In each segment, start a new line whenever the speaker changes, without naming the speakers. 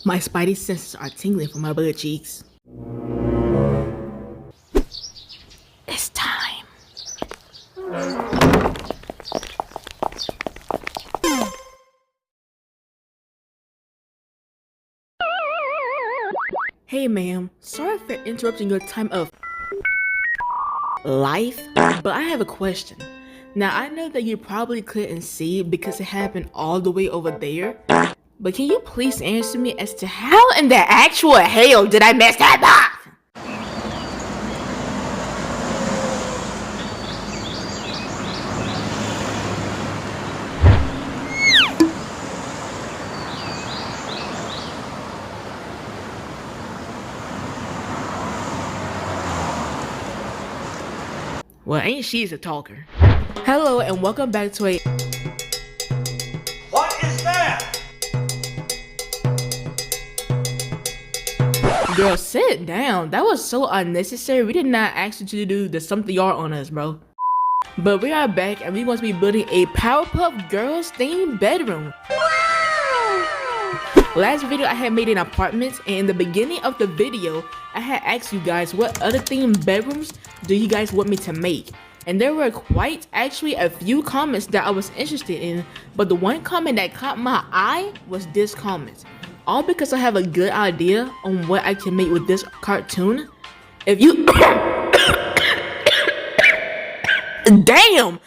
My spidey senses are tingling from my butt cheeks. It's time. Hey ma'am, sorry for interrupting your time of life, but I have a question. Now I know that you probably couldn't see because it happened all the way over there, but can you please answer me as to how in the actual hell did I mess that up? Well, ain't she a talker? Hello and welcome back to a...
What is that?
Girl, sit down. That was so unnecessary. We did not ask you to do the something y'all on us, bro. But we are back and we're going to be building a Powerpuff Girls themed bedroom. Last video I had made an apartment, and in the beginning of the video I had asked you guys what other themed bedrooms do you guys want me to make, and there were quite actually a few comments that I was interested in, but the one comment that caught my eye was this comment, all because I have a good idea on what I can make with this cartoon. If you damn,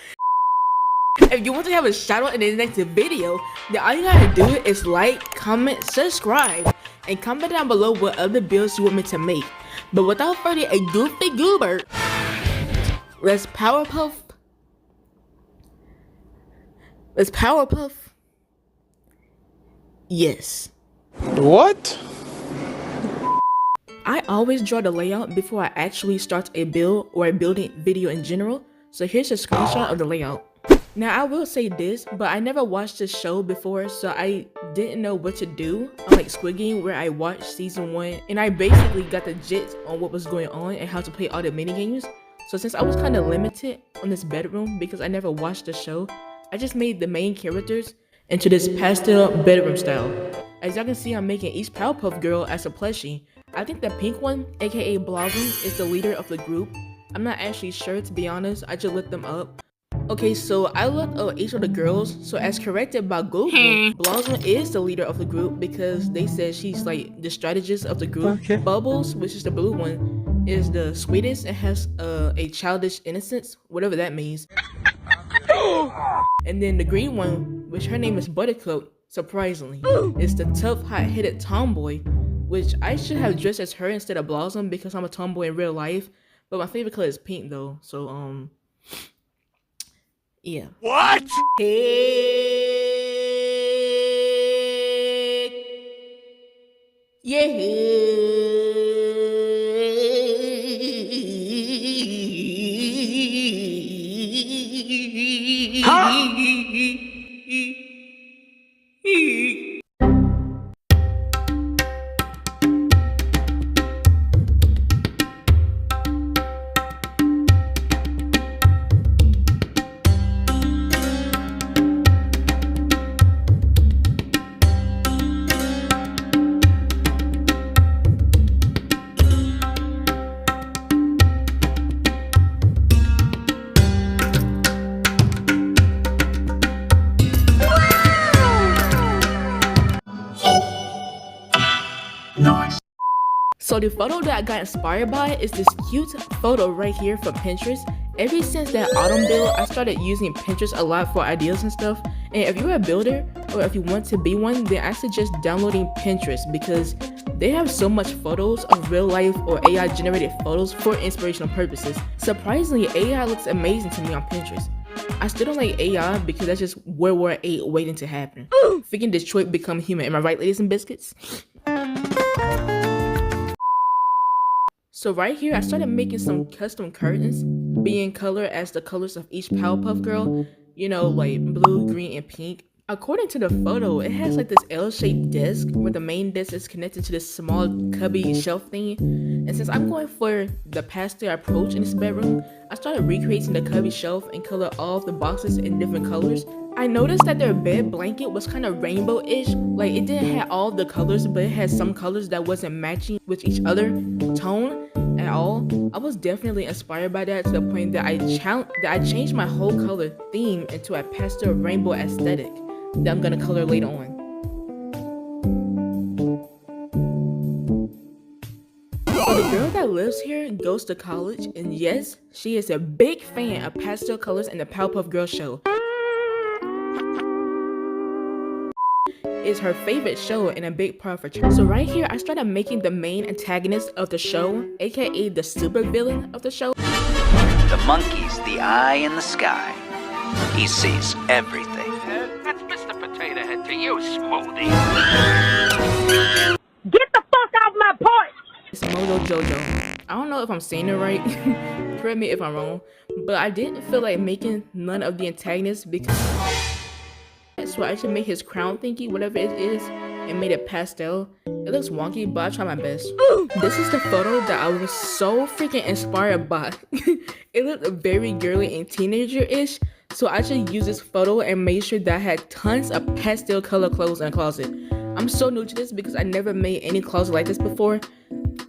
if you want to have a shout out in the next video, then all you gotta do is like, comment, subscribe, and comment down below what other builds you want me to make. But without further a goofy goober, let's powerpuff. Let's powerpuff. Yes.
What?
I always draw the layout before I actually start a build or a building video in general. So here's a screenshot of the layout. Now I will say this, but I never watched this show before, so I didn't know what to do. Unlike Squid Game, where I watched season 1 and I basically got the gist on what was going on and how to play all the mini games. So since I was kind of limited on this bedroom because I never watched the show, I just made the main characters into this pastel bedroom style. As y'all can see, I'm making each Powerpuff Girl as a plushie. I think the pink one, aka Blossom, is the leader of the group. I'm not actually sure, to be honest. I just looked them up. Okay, so I looked up each of the girls, so as corrected by Google, Blossom is the leader of the group because they said she's like the strategist of the group. Okay. Bubbles, which is the blue one, is the sweetest and has a childish innocence, whatever that means. And then the green one, which her name is Buttercup, surprisingly, is the tough, hot-headed tomboy, which I should have dressed as her instead of Blossom because I'm a tomboy in real life, but my favorite color is pink though, so yeah.
What?
So the photo that I got inspired by is this cute photo right here from Pinterest. Ever since that autumn build, I started using Pinterest a lot for ideas and stuff. And if you're a builder or if you want to be one, then I suggest downloading Pinterest because they have so much photos of real life or AI generated photos for inspirational purposes. Surprisingly, AI looks amazing to me on Pinterest. I still don't like AI because that's just World War VIII waiting to happen. Freaking Detroit become human. Am I right, ladies and biscuits? So right here, I started making some custom curtains, being colored as the colors of each Powerpuff Girl, you know, like blue, green, and pink. According to the photo, it has like this L-shaped desk where the main desk is connected to this small cubby shelf thing. And since I'm going for the pastel approach in this bedroom, I started recreating the cubby shelf and color all of the boxes in different colors. I noticed that their bed blanket was kind of rainbow-ish. Like it didn't have all the colors, but it had some colors that wasn't matching with each other tone at all. I was definitely inspired by that to the point that I changed my whole color theme into a pastel rainbow aesthetic that I'm gonna color later on. So the girl that lives here goes to college, and yes, she is a big fan of pastel colors and the Powerpuff Girls show. Is her favorite show and a big part of her childhood. So right here, I started making the main antagonist of the show, aka the super villain of the show.
The monkey's the eye in the sky. He sees everything.
That's Mr. Potato Head to you, Smoothie.
Get the fuck off my porch!
It's Mojo Jojo. I don't know if I'm saying it right. Correct me if I'm wrong. But I didn't feel like making none of the antagonists because... So I actually made his crown thingy, whatever it is, and made it pastel. It looks wonky, but I try my best. This is the photo that I was so freaking inspired by. It looked very girly and teenager-ish. So I actually used this photo and made sure that I had tons of pastel color clothes in the closet. I'm so new to this because I never made any closet like this before.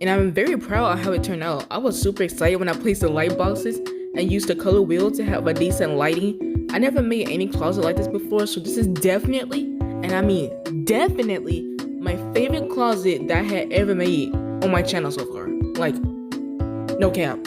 And I'm very proud of how it turned out. I was super excited when I placed the light boxes and used the color wheel to have a decent lighting. I never made any closet like this before, so this is definitely, and I mean definitely, my favorite closet that I had ever made on my channel so far. Like, no cap.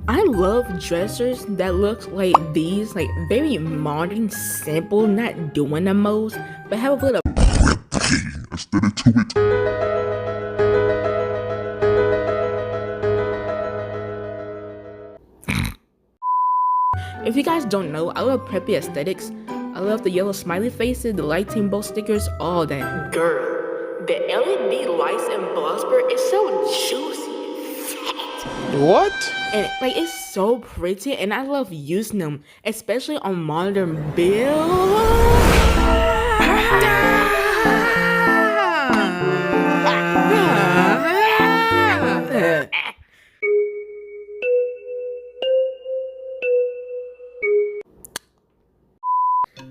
I love dressers that look like these, like very modern, simple, not doing the most, but have a little
aesthetic to it.
If you guys don't know, I love preppy aesthetics. I love the yellow smiley faces, the lighting bolt stickers, all that. Girl, the LED lights in Bloxburg is so juicy.
What?
And like it's so pretty, and I love using them, especially on modern builds.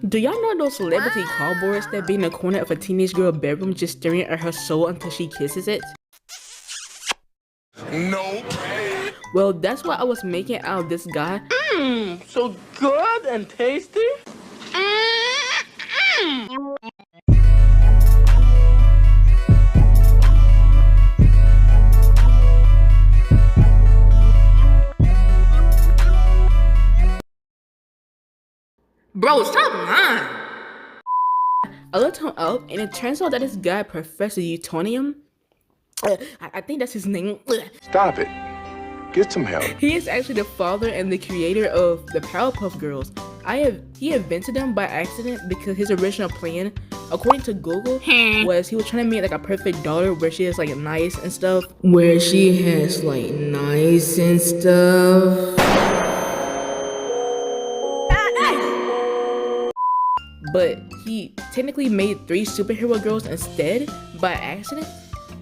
Do y'all know those celebrity cardboards that be in the corner of a teenage girl bedroom just staring at her soul until she kisses it?
Nope.
Well, that's what I was making out of this guy.
So good and tasty?
Bro, stop lying! I looked him up, and it turns out that this guy, Professor Utonium, I think that's his name.
Stop it. Get some help.
He is actually the father and the creator of the Powerpuff Girls. He invented them by accident because his original plan, according to Google, was he was trying to make like a perfect daughter where she is like nice and stuff. But he technically made 3 superhero girls instead by accident.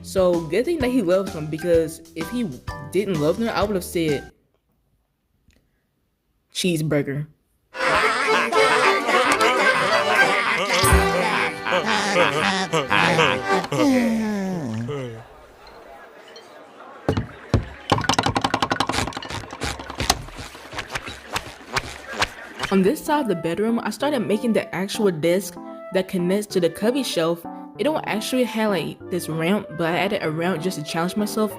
So good thing that he loves them, because if he didn't love them, I would have said cheeseburger. On this side of the bedroom, I started making the actual desk that connects to the cubby shelf. It don't actually have like this ramp, but I added a ramp just to challenge myself.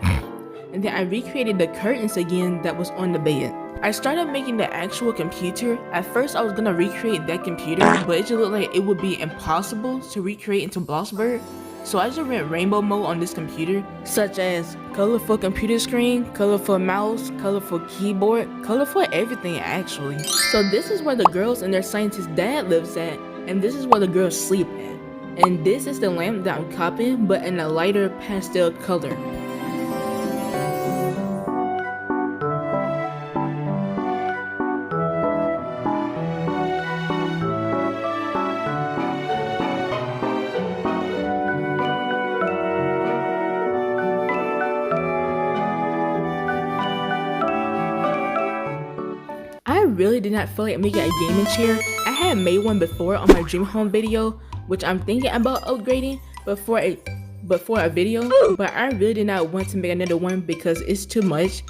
And then I recreated the curtains again that was on the bed. I started making the actual computer. At first I was gonna recreate that computer, but it just looked like it would be impossible to recreate into Bloxburg. So I just went rainbow mode on this computer, such as colorful computer screen, colorful mouse, colorful keyboard, colorful everything actually. So this is where the girls and their scientist dad lives at, and this is where the girls sleep at. And this is the lamp that I'm copying, but in a lighter pastel color. really did not feel like making a gaming chair. I had made one before on my dream home video, which I'm thinking about upgrading before a video, but I really did not want to make another one because it's too much.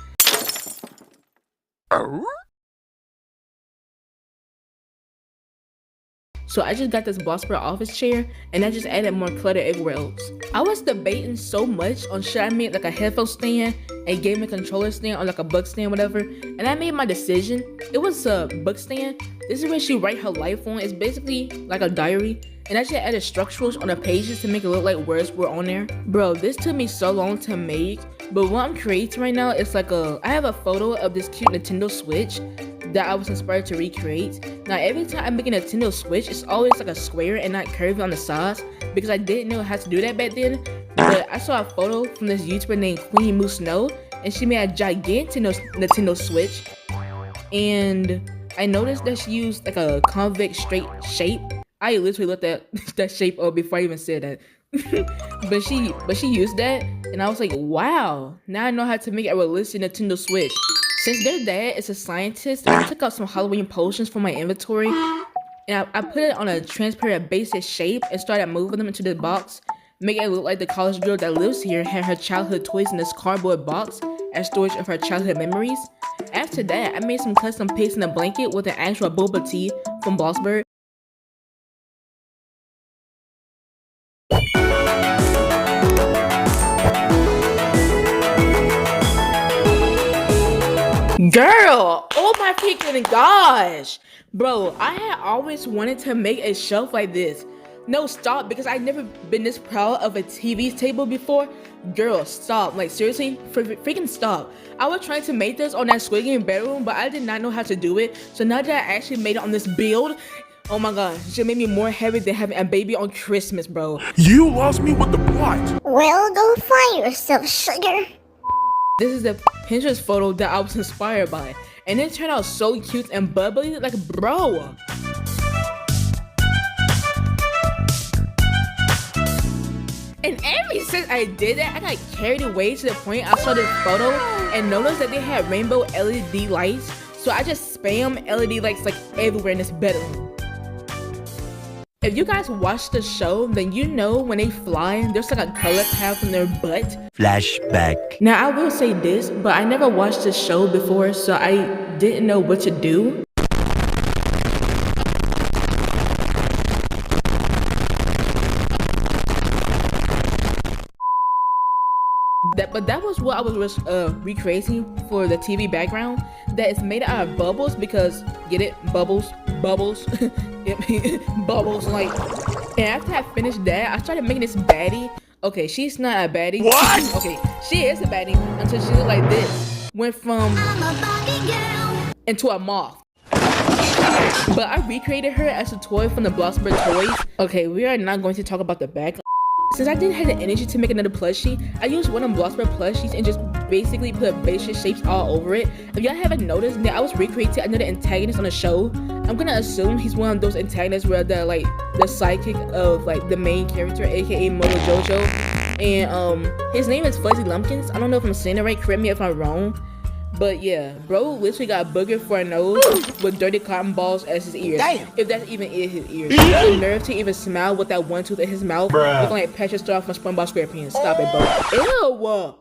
So I just got this Bloxburg office chair and I just added more clutter everywhere else. I was debating so much on should I make like a headphone stand, a gaming controller stand, or like a book stand, whatever. And I made my decision. It was a book stand. This is where she write her life on. It's basically like a diary. And I just added structurals on the pages to make it look like words were on there. Bro, this took me so long to make. But what I'm creating right now is like I have a photo of this cute Nintendo Switch that I was inspired to recreate. Now every time I make a Nintendo Switch, it's always like a square and not curvy on the sides because I didn't know how to do that back then. But I saw a photo from this YouTuber named Queen Moose Snow and she made a gigantic Nintendo Switch. And I noticed that she used like a convex straight shape. I literally looked at that shape up before I even said that. but she used that and I was like, wow, now I know how to make a realistic Nintendo Switch. Since their dad is a scientist, I took out some Halloween potions from my inventory and I put it on a transparent basic shape and started moving them into the box, making it look like the college girl that lives here had her childhood toys in this cardboard box as storage of her childhood memories. After that, I made some custom pics in a blanket with an actual boba tea from Bloxburg. Girl, oh my freaking gosh. Bro, I had always wanted to make a shelf like this. No, stop, because I've never been this proud of a TV table before. Girl, stop. Like, seriously, freaking stop. I was trying to make this on that Squid Game bedroom, but I did not know how to do it. So now that I actually made it on this build, oh my god, it made me more heavy than having a baby on Christmas, bro.
You lost me with the plot.
Well, go find yourself, sugar.
This is the Pinterest photo that I was inspired by. And it turned out so cute and bubbly, like, bro. And ever since I did that, I got carried away to the point I saw this photo and noticed that they had rainbow LED lights. So I just spam LED lights like everywhere in this bedroom. If you guys watch the show, then you know when they fly, there's like a color path from their butt.
Flashback.
Now I will say this, but I never watched this show before, so I didn't know what to do. But that was what I was recreating for the TV background. That is made out of bubbles because, get it? Bubbles. Bubbles, like. And after I finished that, I started making this baddie. Okay, she's not a baddie.
What?
Okay, she is a baddie until she looked like this. Went from into a moth. But I recreated her as a toy from the Bloxburg toys. Okay, we are not going to talk about the back. Since I didn't have the energy to make another plushie, I used one of Bloxburg plushies and just basically put basic shapes all over it. If y'all haven't noticed, that I was recreating another antagonist on the show. I'm gonna assume he's one of those antagonists where they're like the sidekick of like the main character, aka Moto Jojo. And his name is Fuzzy Lumpkins. I don't know if I'm saying it right, correct me if I'm wrong. But yeah, bro literally got a booger for a nose with dirty cotton balls as his ears. Damn. If that even is his ears. The nerve to even smile with that one tooth in his mouth. Looking like Patrick Star from SpongeBob SquarePants. Stop it, bro. Ew.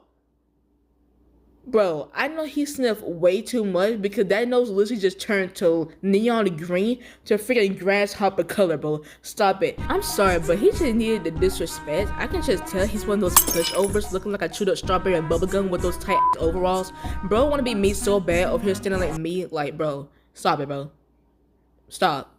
Bro, I know he sniffed way too much because that nose literally just turned to neon green to freaking grasshopper color, bro. Stop it. I'm sorry, but he just needed the disrespect. I can just tell he's one of those pushovers looking like a chewed up strawberry and bubblegum with those tight overalls. Bro wanna be me so bad over here standing like me. Like, bro, stop it, bro. Stop.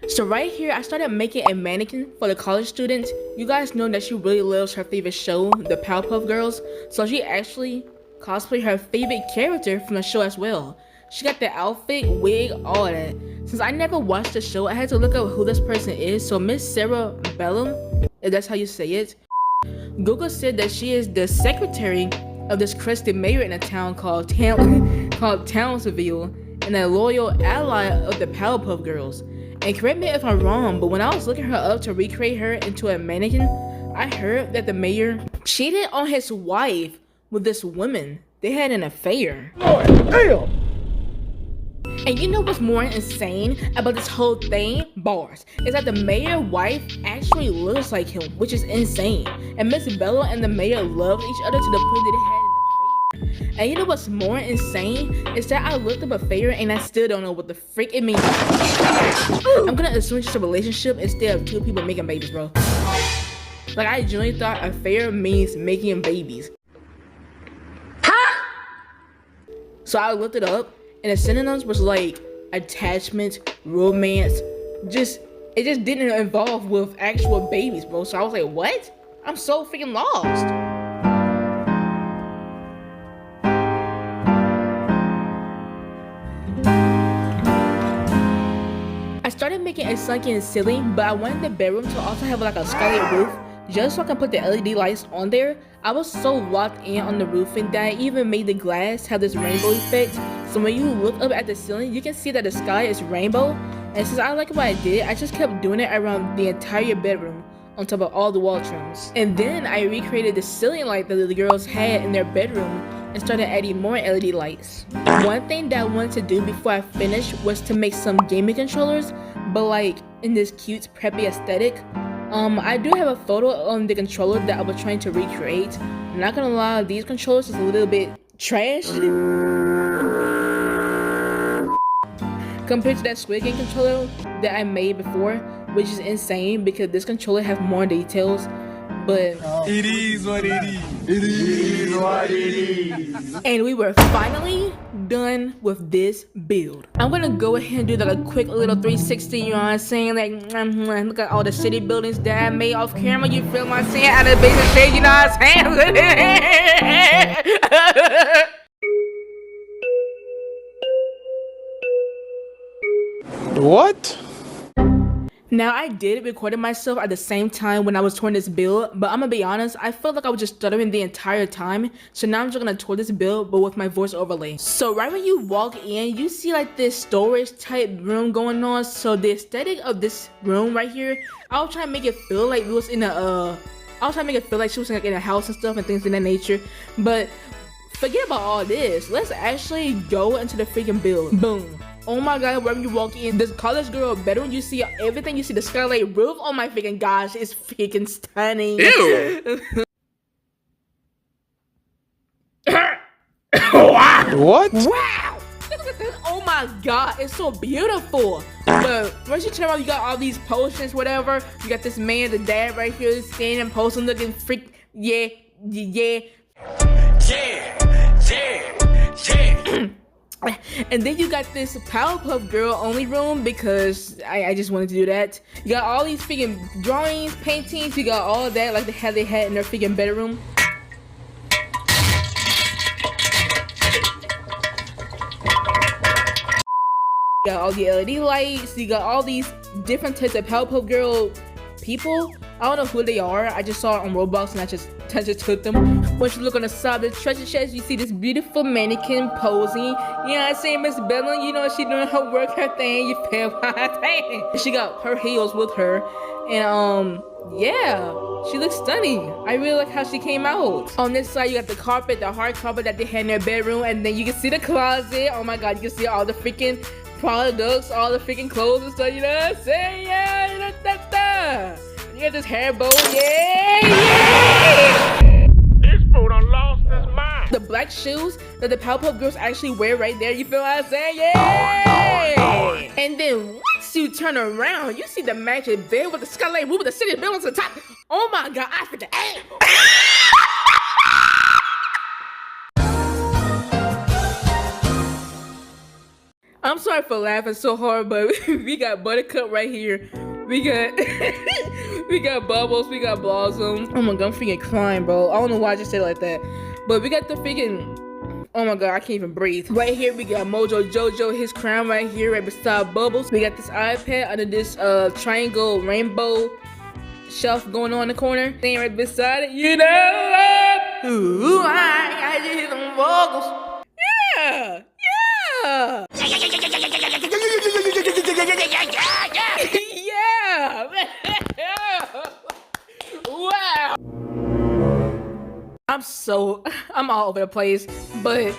So right here, I started making a mannequin for the college student. You guys know that she really loves her favorite show, the Powerpuff Girls. So she actually cosplayed her favorite character from the show as well. She got the outfit, wig, all of that. Since I never watched the show, I had to look up who this person is. So Miss Sarah Bellum, if that's how you say it, Google said that she is the secretary of this crusty mayor in a town called Townsville, and a loyal ally of the Powerpuff Girls. And correct me if I'm wrong, but when I was looking her up to recreate her into a mannequin, I heard that the mayor cheated on his wife with this woman. They had an affair.
Lord, damn!
And you know what's more insane about this whole thing? Bars. Is that the mayor's wife actually looks like him, which is insane. And Miss Bella and the mayor loved each other to the point that they had an affair. And you know what's more insane? Is that I looked up affair and I still don't know what the frick it means. I'm gonna assume it's just a relationship instead of two people making babies, bro. Like, I genuinely thought affair means making babies. So I looked it up, and the synonyms was like attachment, romance, it just didn't involve with actual babies, bro. So I was like, what? I'm so freaking lost. I started making a sunken ceiling, but I wanted the bedroom to also have like a skylight roof, just so I can put the LED lights on there. I was so locked in on the roofing that I even made the glass have this rainbow effect. So when you look up at the ceiling, you can see that the sky is rainbow. And since I like what I did, I just kept doing it around the entire bedroom on top of all the wall trims. And then I recreated the ceiling light that the girls had in their bedroom and started adding more LED lights. One thing that I wanted to do before I finished was to make some gaming controllers, but like in this cute preppy aesthetic. I do have a photo on the controller that I was trying to recreate. I'm not gonna lie, these controllers is a little bit trash compared to that Squid Game controller that I made before, which is insane because this controller has more details. But
it is what it is. It is what it is.
And we were finally done with this build. I'm gonna go ahead and do like a quick little 360, you know what I'm saying? Like, look at all the city buildings that I made off camera, you feel what I'm saying? Out of the basic stage, you know what I'm saying?
What?
Now, I did record myself at the same time when I was touring this build, but I'm gonna be honest, I felt like I was just stuttering the entire time. So now I'm just gonna tour this build, but with my voice overlay. So right when you walk in, you see like this storage type room going on. So the aesthetic of this room right here, I was trying to make it feel like we was in a, I was trying to make it feel like she was like in a house and stuff and things of that nature. But forget about all this. Let's actually go into the freaking build. Boom. Oh my god, wherever you walk in, this college girl bedroom, you see everything, you see the skylight roof. Oh my freaking gosh, it's freaking stunning.
Ew.
What?
Wow! Oh my god, it's so beautiful. But once you turn around, you got all these potions, whatever. You got this man, the dad right here, standing, posing, looking freak. Yeah. And then you got this Powerpuff Girl only room because I just wanted to do that. You got all these freaking drawings, paintings, you got all that like they had in their freaking bedroom. You got all the LED lights, you got all these different types of Powerpuff Girl people. I don't know who they are, I just saw it on Roblox and I just took them. Once you look on the side of the treasure chest, you see this beautiful mannequin posing. You know what I'm saying, Miss Bella, you know, she doing her work, her thing, you feel what I'm saying? She got her heels with her, and yeah, she looks stunning. I really like how she came out. On this side, you got the carpet, the hard carpet that they had in their bedroom, and then you can see the closet. Oh my god, you can see all the freaking products, all the freaking clothes and stuff, you know what I'm saying? Yeah, you got this hair bow, yeah!
This fool done lost his mind.
The black shoes that the Powerpuff Girls actually wear right there, you feel what I'm saying? Yeah! And then once you turn around, you see the magic bed with the skylight roof with the city buildings on top. Oh my god, I forgot. I'm sorry for laughing so hard, but we got Buttercup right here. We got we got Bubbles, we got Blossom. Oh my god, I'm freaking crying, bro. I don't know why I just said it like that. But we got the freaking Oh my god, I can't even breathe. Right here, we got Mojo Jojo, his crown right here, right beside Bubbles. We got this iPad under this triangle rainbow shelf going on in the corner. Thing right beside it, you know. Ooh, I just hit some vocals. Yeah, yeah. Yeah. Wow. I'm all over the place, but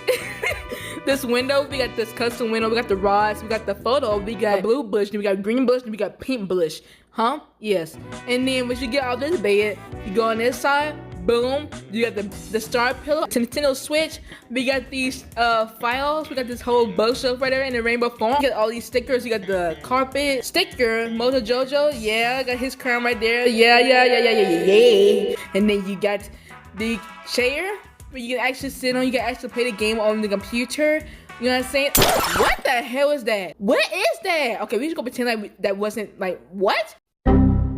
this window, we got this custom window, we got the rods, we got the photo, we got blue bush, then we got green bush, then we got pink bush. Huh? Yes. And then once you get out this bed, you go on this side, boom, you got the star pillow, Nintendo Switch, we got these files, we got this whole bookshelf right there in the rainbow form. You got all these stickers, you got the carpet sticker, Mojo Jojo, yeah, got his crown right there, yeah. And then you got the chair where you can actually sit on, you can actually play the game on the computer. You know what I'm saying? What the hell is that? What is that? Okay, we just gonna pretend like that wasn't like, what?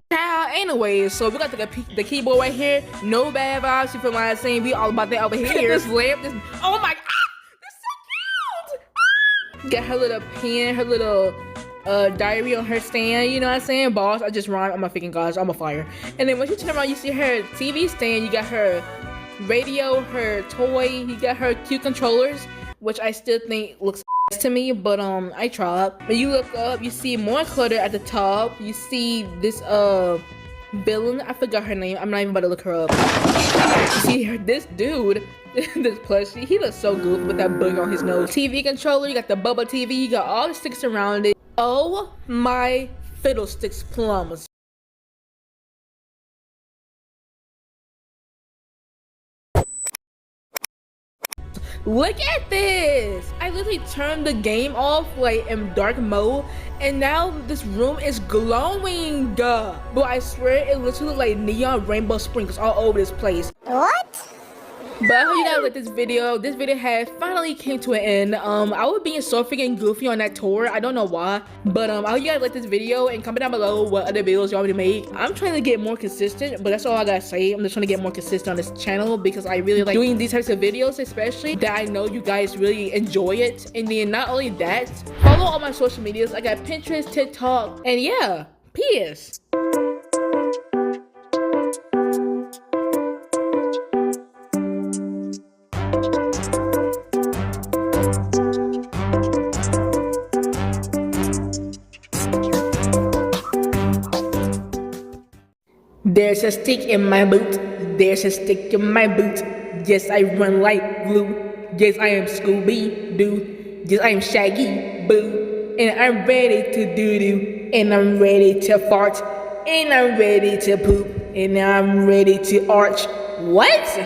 Anyways, so we got the keyboard right here. No bad vibes, you feel what I'm saying? We all about that over here. This lamp, oh my god, that's so cute! Got her little pen, her little diary on her stand, you know what I'm saying? Boss, I just rhymed, oh my freaking gosh, I'm a fire. And then when you turn around, you see her TV stand, you got her radio, her toy, you got her cute controllers, which I still think looks to me, but I tried. When you look up, you see more clutter at the top. You see this villain, I forgot her name, I'm not even about to look her up. You see her, this dude, this plushie, he looks so goofy with that bug on his nose. TV controller, you got the bubble TV, you got all the sticks around it. Oh my fiddlesticks plums. Look at this! I literally turned the game off like in dark mode, and now this room is glowing. But I swear it literally looked like neon rainbow sprinkles all over this place.
What?
But I hope you guys like this video. This video had finally came to an end. I was being so freaking goofy on that tour. I don't know why. But I hope you guys like this video and comment down below what other videos you want me to make. I'm trying to get more consistent, but that's all I gotta say. I'm just trying to get more consistent on this channel because I really like doing these types of videos, especially that I know you guys really enjoy it. And then not only that, follow all my social medias. I got Pinterest, TikTok, and yeah, peace. There's a stick in my boot. There's a stick in my boot. Yes, I run like glue. Yes, I am Scooby-Doo. Yes, I am Shaggy-Boo. And I'm ready to doo-doo. And I'm ready to fart. And I'm ready to poop. And I'm ready to arch. What?